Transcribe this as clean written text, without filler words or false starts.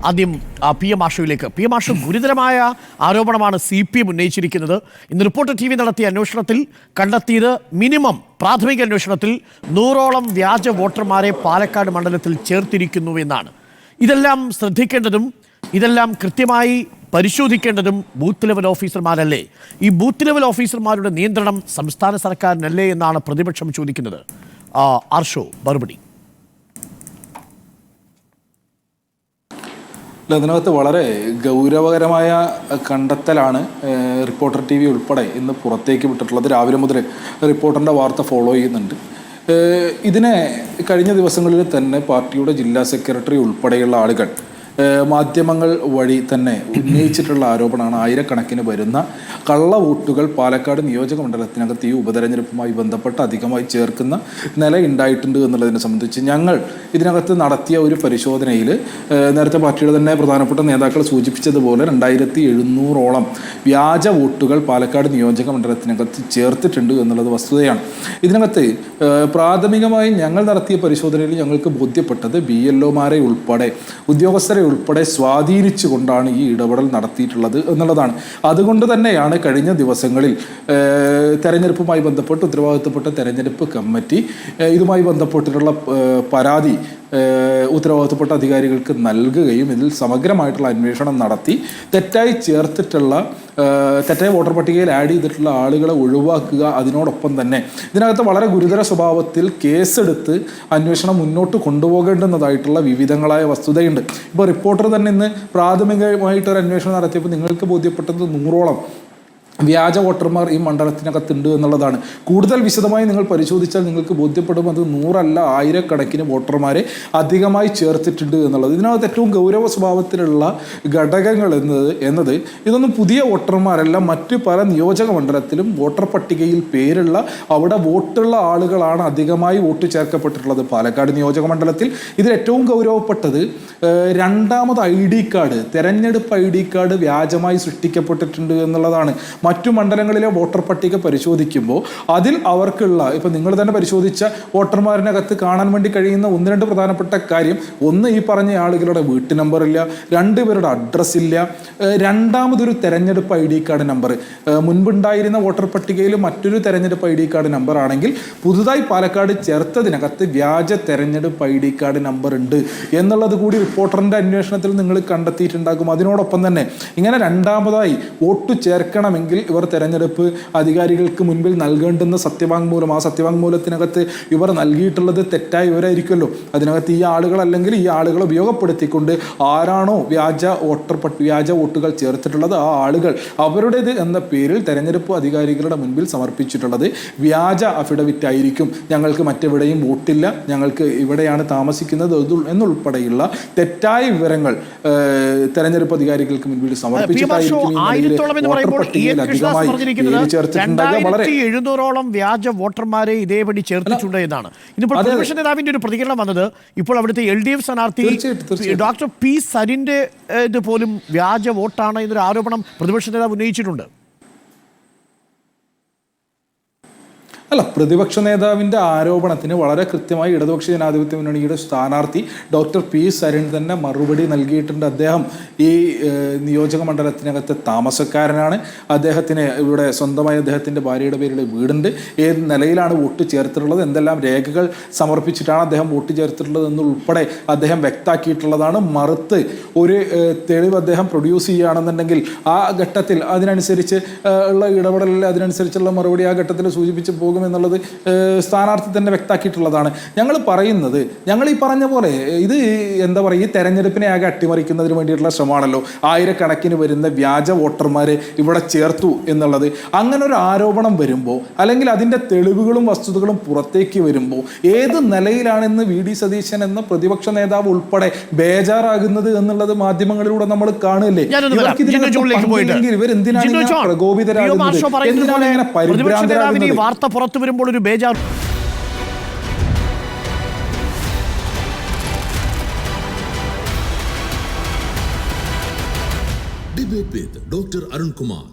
ആദ്യം P M മാഷുവിലേക്ക്. P M മാഷു, ഗുരുതരമായ ആരോപണമാണ് CPM ഉന്നയിച്ചിരിക്കുന്നത്. ഇന്ന് റിപ്പോർട്ടർ TV നടത്തിയ അന്വേഷണത്തിൽ കണ്ടെത്തിയത്, മിനിമം പ്രാഥമിക അന്വേഷണത്തിൽ 100ഓളം വ്യാജ വോട്ടർമാരെ പാലക്കാട് മണ്ഡലത്തിൽ ചേർത്തിരിക്കുന്നു എന്നാണ്. ഇതെല്ലാം ശ്രദ്ധിക്കേണ്ടതും ഇതെല്ലാം കൃത്യമായി പരിശോധിക്കേണ്ടതും ബൂത്ത് ലെവൽ ഓഫീസർമാരല്ലേ? ഈ ബൂത്ത് ലെവൽ ഓഫീസർമാരുടെ നിയന്ത്രണം സംസ്ഥാന സർക്കാരിനല്ലേ എന്നാണ് പ്രതിപക്ഷം ചോദിക്കുന്നത്. ആർഷോ, മറുപടി. അതിനകത്ത് വളരെ ഗൗരവകരമായ കണ്ടെത്തലാണ് റിപ്പോർട്ടർ TV ഉൾപ്പെടെ ഇന്ന് പുറത്തേക്ക് വിട്ടിട്ടുള്ളത്. രാവിലെ മുതൽ റിപ്പോർട്ടറിൻ്റെ വാർത്ത ഫോളോ ചെയ്യുന്നുണ്ട്. ഇതിനെ കഴിഞ്ഞ ദിവസങ്ങളിൽ തന്നെ പാർട്ടിയുടെ ജില്ലാ സെക്രട്ടറി ഉൾപ്പെടെയുള്ള ആളുകൾ മാധ്യമങ്ങൾ വഴി തന്നെ ഉന്നയിച്ചിട്ടുള്ള ആരോപണമാണ് ആയിരക്കണക്കിന് വരുന്ന കള്ള വോട്ടുകൾ പാലക്കാട് നിയോജക മണ്ഡലത്തിനകത്ത് ഈ ഉപതെരഞ്ഞെടുപ്പുമായി ബന്ധപ്പെട്ട് അധികമായി ചേർക്കുന്ന നില ഉണ്ടായിട്ടുണ്ട് എന്നുള്ളതിനെ സംബന്ധിച്ച് ഞങ്ങൾ ഇതിനകത്ത് നടത്തിയ ഒരു പരിശോധനയിൽ നേരത്തെ പാർട്ടിയുടെ തന്നെ പ്രധാനപ്പെട്ട നേതാക്കൾ സൂചിപ്പിച്ചതുപോലെ 2700ഓളം വ്യാജ വോട്ടുകൾ പാലക്കാട് നിയോജക മണ്ഡലത്തിനകത്ത് ചേർത്തിട്ടുണ്ട് എന്നുള്ളത് വസ്തുതയാണ്. ഇതിനകത്ത് പ്രാഥമികമായി ഞങ്ങൾ നടത്തിയ പരിശോധനയിൽ ഞങ്ങൾക്ക് ബോധ്യപ്പെട്ടത് BLOമാരെ ഉൾപ്പെടെ ഉദ്യോഗസ്ഥരെ ഉൾപ്പെടെ സ്വാധീനിച്ചുകൊണ്ടാണ് ഈ ഇടപെടൽ നടത്തിയിട്ടുള്ളത് എന്നുള്ളതാണ്. അതുകൊണ്ട് തന്നെയാണ് കഴിഞ്ഞ ദിവസങ്ങളിൽ തെരഞ്ഞെടുപ്പുമായി ബന്ധപ്പെട്ട് ഉത്തരവാദിത്തപ്പെട്ട തെരഞ്ഞെടുപ്പ് കമ്മിറ്റി ഇതുമായി ബന്ധപ്പെട്ടിട്ടുള്ള പരാതി ഉത്തരവാദിത്തപ്പെട്ട അധികാരികൾക്ക് നൽകുകയും ഇതിൽ സമഗ്രമായിട്ടുള്ള അന്വേഷണം നടത്തി തെറ്റായി വോട്ടർ പട്ടികയിൽ ആഡ് ചെയ്തിട്ടുള്ള ആളുകളെ ഒഴിവാക്കുക, അതിനോടൊപ്പം തന്നെ ഇതിനകത്ത് വളരെ ഗുരുതര സ്വഭാവത്തിൽ കേസെടുത്ത് അന്വേഷണം മുന്നോട്ട് കൊണ്ടുപോകേണ്ടുന്നതായിട്ടുള്ള വിവിധങ്ങളായ വസ്തുതയുണ്ട്. ഇപ്പോൾ റിപ്പോർട്ടർ തന്നെ ഇന്ന് പ്രാഥമികമായിട്ടൊരു അന്വേഷണം നടത്തിയപ്പോൾ നിങ്ങൾക്ക് ബോധ്യപ്പെട്ടത് 100ഓളം വ്യാജ വോട്ടർമാർ ഈ മണ്ഡലത്തിനകത്തുണ്ട് എന്നുള്ളതാണ്. കൂടുതൽ വിശദമായി നിങ്ങൾ പരിശോധിച്ചാൽ നിങ്ങൾക്ക് ബോധ്യപ്പെടും അത് 100 അല്ല, ആയിരക്കണക്കിന് വോട്ടർമാരെ അധികമായി ചേർത്തിട്ടുണ്ട് എന്നുള്ളത്. ഇതിനകത്ത് ഏറ്റവും ഗൗരവ സ്വഭാവത്തിലുള്ള ഘടകങ്ങൾ എന്നത് ഇതൊന്നും പുതിയ വോട്ടർമാരല്ല. മറ്റ് പല നിയോജക മണ്ഡലത്തിലും വോട്ടർ പട്ടികയിൽ പേരുള്ള അവിടെ വോട്ടുള്ള ആളുകളാണ് അധികമായി വോട്ട് ചേർക്കപ്പെട്ടിട്ടുള്ളത്. പാലക്കാട് നിയോജക മണ്ഡലത്തിൽ ഇതിൽ ഏറ്റവും ഗൗരവപ്പെട്ടത് രണ്ടാമത് ID കാർഡ്, തെരഞ്ഞെടുപ്പ് ID കാർഡ് വ്യാജമായി സൃഷ്ടിക്കപ്പെട്ടിട്ടുണ്ട് എന്നുള്ളതാണ്. മറ്റു മണ്ഡലങ്ങളിലെ വോട്ടർ പട്ടിക പരിശോധിക്കുമ്പോൾ അതിൽ അവർക്കുള്ള, ഇപ്പം നിങ്ങൾ തന്നെ പരിശോധിച്ച വോട്ടർമാരിനകത്ത് കാണാൻ വേണ്ടി കഴിയുന്ന 1-2 പ്രധാനപ്പെട്ട കാര്യം, ഒന്ന് ഈ പറഞ്ഞ ആളുകളുടെ വീട്ടു നമ്പർ ഇല്ല, 2 പേരുടെ അഡ്രസ്സ് ഇല്ല, രണ്ടാമതൊരു തെരഞ്ഞെടുപ്പ് ID കാർഡ് നമ്പർ മുൻപുണ്ടായിരുന്ന വോട്ടർ പട്ടികയിൽ മറ്റൊരു തെരഞ്ഞെടുപ്പ് ID കാർഡ് നമ്പർ ആണെങ്കിൽ പുതുതായി പാലക്കാട് ചേർത്തതിനകത്ത് വ്യാജ തെരഞ്ഞെടുപ്പ് ID കാർഡ് നമ്പർ ഉണ്ട് എന്നുള്ളത് കൂടി റിപ്പോർട്ടറിൻ്റെ അന്വേഷണത്തിൽ നിങ്ങൾ കണ്ടെത്തിയിട്ടുണ്ടാകും. അതിനോടൊപ്പം തന്നെ ഇങ്ങനെ രണ്ടാമതായി വോട്ട് ചേർക്കണമെങ്കിൽ ഇവർ തെരഞ്ഞെടുപ്പ് അധികാരികൾക്ക് മുൻപിൽ നൽകേണ്ടുന്ന സത്യവാങ്മൂലം, ആ സത്യവാങ്മൂലത്തിനകത്ത് ഇവർ നൽകിയിട്ടുള്ളത് തെറ്റായ വിവരമായിരിക്കുമല്ലോ. അതിനകത്ത് ഈ ആളുകൾ അല്ലെങ്കിൽ ഈ ആളുകളെ ഉപയോഗപ്പെടുത്തിക്കൊണ്ട് ആരാണോ വ്യാജ വോട്ടുകൾ ചേർത്തിട്ടുള്ളത് ആ ആളുകൾ അവരുടേത് എന്ന പേരിൽ തെരഞ്ഞെടുപ്പ് അധികാരികളുടെ മുൻപിൽ സമർപ്പിച്ചിട്ടുള്ളത് വ്യാജ അഫിഡവിറ്റ് ആയിരിക്കും. ഞങ്ങൾക്ക് മറ്റെവിടെയും വോട്ടില്ല, ഞങ്ങൾക്ക് ഇവിടെയാണ് താമസിക്കുന്നത് എന്നുൾപ്പെടെയുള്ള തെറ്റായ വിവരങ്ങൾ തെരഞ്ഞെടുപ്പ് അധികാരികൾക്ക് മുൻപിൽ സമർപ്പിച്ചിട്ടായിരിക്കും 2700ഓളം വ്യാജ വോട്ടർമാരെ ഇതേപടി ചേർത്തിട്ടുണ്ട് എന്നാണ്. ഇന്നിപ്പോൾ പ്രതിപക്ഷ നേതാവിന്റെ ഒരു പ്രതികരണം വന്നത്, ഇപ്പോൾ അവിടുത്തെ LDF സ്ഥാനാർത്ഥി ഡോക്ടർ P. സരിന്റെ ഇത് പോലും വ്യാജ വോട്ടാണ് എന്നൊരു ആരോപണം പ്രതിപക്ഷ നേതാവ് ഉന്നയിച്ചിട്ടുണ്ട്. അല്ല, പ്രതിപക്ഷ നേതാവിൻ്റെ ആരോപണത്തിന് വളരെ കൃത്യമായി ഇടതുപക്ഷ ജനാധിപത്യ മുന്നണിയുടെ സ്ഥാനാർത്ഥി ഡോക്ടർ P. സരിൻ തന്നെ മറുപടി നൽകിയിട്ടുണ്ട്. അദ്ദേഹം ഈ നിയോജക മണ്ഡലത്തിനകത്ത് താമസക്കാരനാണ്. അദ്ദേഹത്തിന് ഇവിടെ സ്വന്തമായി അദ്ദേഹത്തിൻ്റെ ഭാര്യയുടെ പേരിൽ വീടുണ്ട്. ഏത് നിലയിലാണ് വോട്ട് ചേർത്തിട്ടുള്ളത്, എന്തെല്ലാം രേഖകൾ സമർപ്പിച്ചിട്ടാണ് അദ്ദേഹം വോട്ട് ചേർത്തിട്ടുള്ളത് എന്നുൾപ്പെടെ അദ്ദേഹം വ്യക്തമാക്കിയിട്ടുള്ളതാണ്. മറുത്ത് ഒരു തെളിവ് അദ്ദേഹം പ്രൊഡ്യൂസ് ചെയ്യുകയാണെന്നുണ്ടെങ്കിൽ ആ ഘട്ടത്തിൽ അതിനനുസരിച്ച് ഉള്ള ഇടപെടലിൽ അതിനനുസരിച്ചുള്ള മറുപടി ആ ഘട്ടത്തിൽ സൂചിപ്പിച്ച് പോകും എന്നുള്ളത് സ്ഥാനാർത്ഥി തന്നെ വ്യക്തമാക്കിയിട്ടുള്ളതാണ്. ഞങ്ങൾ പറയുന്നത്, ഞങ്ങൾ ഈ പറഞ്ഞ പോലെ ഇത് എന്താ പറയുക, ഈ തെരഞ്ഞെടുപ്പിനെ ആകെ അട്ടിമറിക്കുന്നതിന് വേണ്ടിയിട്ടുള്ള ശ്രമമാണല്ലോ. ആയിരക്കണക്കിന് വരുന്ന വ്യാജ വോട്ടർമാരെ ഇവിടെ ചേർത്തു എന്നുള്ളത്. അങ്ങനെ ഒരു ആരോപണം വരുമ്പോൾ അല്ലെങ്കിൽ അതിൻ്റെ തെളിവുകളും വസ്തുതകളും പുറത്തേക്ക് വരുമ്പോൾ ഏത് നിലയിലാണെന്ന് VD സതീശൻ എന്ന പ്രതിപക്ഷ നേതാവ് ഉൾപ്പെടെ ബേജാറാകുന്നത് എന്നുള്ളത് മാധ്യമങ്ങളിലൂടെ നമ്മൾ കാണുകയല്ലേ. ഇവരെന്തിനാണ് പ്രകോപിതരാകുന്നത്, എന്തിനാണ് ഇങ്ങനെ പരിഭ്രാന്തരാകുന്നത്? വാർത്ത പുറത്തു വരുമ്പോൾ ഒരു ബേജാർ. Debate with Dr. Arun Kumar.